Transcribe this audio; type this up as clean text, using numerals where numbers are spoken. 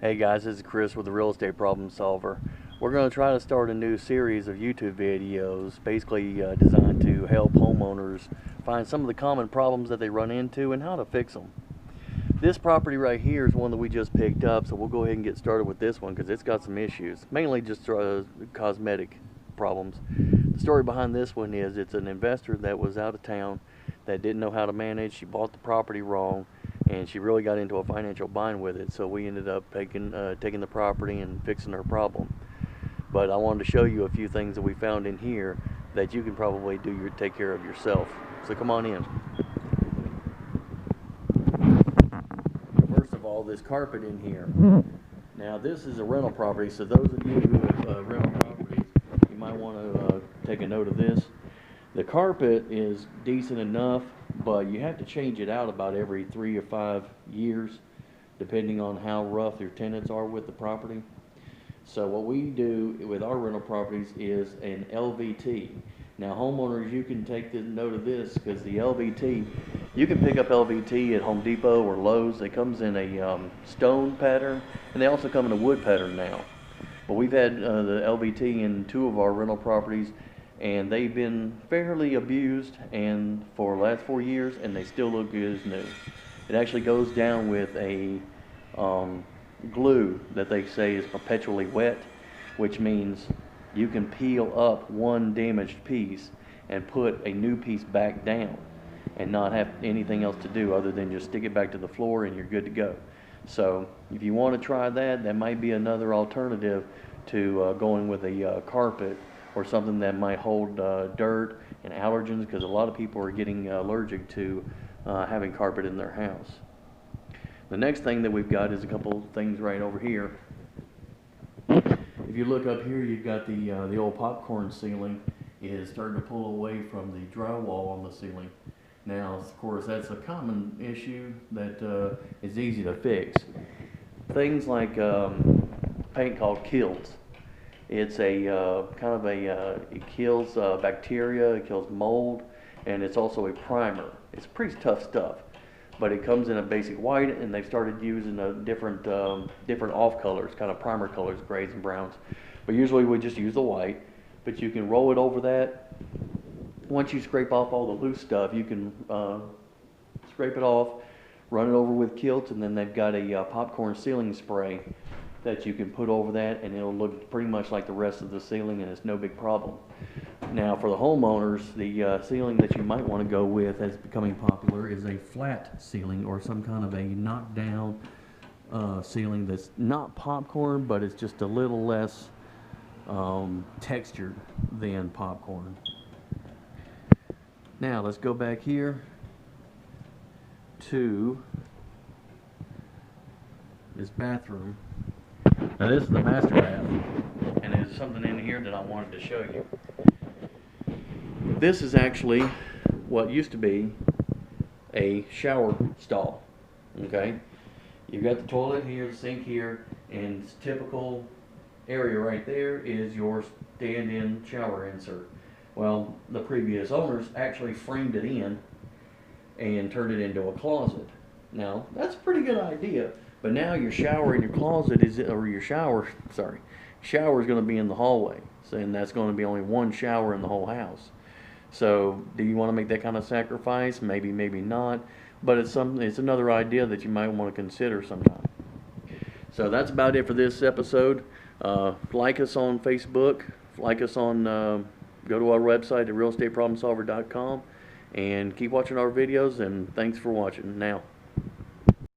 Hey guys, this is Chris with the Real Estate Problem Solver. We're going to try to start a new series of YouTube videos basically designed to help homeowners find some of the common problems that they run into and how to fix them. This property right here is one that we just picked up, so we'll go ahead and get started with this one because it's got some issues, mainly just cosmetic problems. The story behind this one is it's an investor that was out of town that didn't know how to manage. She bought the property wrong and she really got into a financial bind with it, so we ended up taking the property and fixing her problem. But I wanted to show you a few things that we found in here that you can probably take care of yourself. So come on in. First of all, this carpet in here. Now this is a rental property, so those of you who have rental properties, you might want to take a note of this. The carpet is decent enough, but you have to change it out about every 3 or 5 years, depending on how rough your tenants are with the property. So what we do with our rental properties is an LVT. Now homeowners, you can take the note of this because the LVT, you can pick up LVT at Home Depot or Lowe's. It comes in a stone pattern, and they also come in a wood pattern now. But we've had the LVT in 2 of our rental properties, and they've been fairly abused and for the last 4 years, and they still look good as new. It actually goes down with a glue that they say is perpetually wet, which means you can peel up one damaged piece and put a new piece back down and not have anything else to do other than just stick it back to the floor and you're good to go. So if you want to try that, that might be another alternative to going with a carpet or something that might hold dirt and allergens, because a lot of people are getting allergic to having carpet in their house. The next thing that we've got is a couple things right over here. If you look up here, you've got the old popcorn ceiling is starting to pull away from the drywall on the ceiling. Now, of course, that's a common issue that is easy to fix. Things like paint called kills. It's a it kills bacteria, it kills mold, and it's also a primer. It's pretty tough stuff, but it comes in a basic white, and they've started using different off colors, kind of primer colors, grays and browns. But usually we just use the white, but you can roll it over that. Once you scrape off all the loose stuff, you can scrape it off, run it over with kilts, and then they've got a popcorn ceiling spray that you can put over that, and it'll look pretty much like the rest of the ceiling, and it's no big problem. Now for the homeowners, the ceiling that you might want to go with that's becoming popular is a flat ceiling, or some kind of a knockdown ceiling that's not popcorn, but it's just a little less textured than popcorn. Now let's go back here to this bathroom. Now this is the master bath, and there's something in here that I wanted to show you. This is actually what used to be a shower stall. Okay, you've got the toilet here, the sink here, and this typical area right there is your stand-in shower insert. Well, the previous owners actually framed it in and turned it into a closet. Now that's a pretty good idea. But now your shower in your closet shower is going to be in the hallway. So, and that's going to be only one shower in the whole house. So do you want to make that kind of sacrifice? Maybe, maybe not. But it's another idea that you might want to consider sometime. So that's about it for this episode. Like us on Facebook. Like us on, go to our website at realestateproblemsolver.com. And keep watching our videos, and thanks for watching. Now.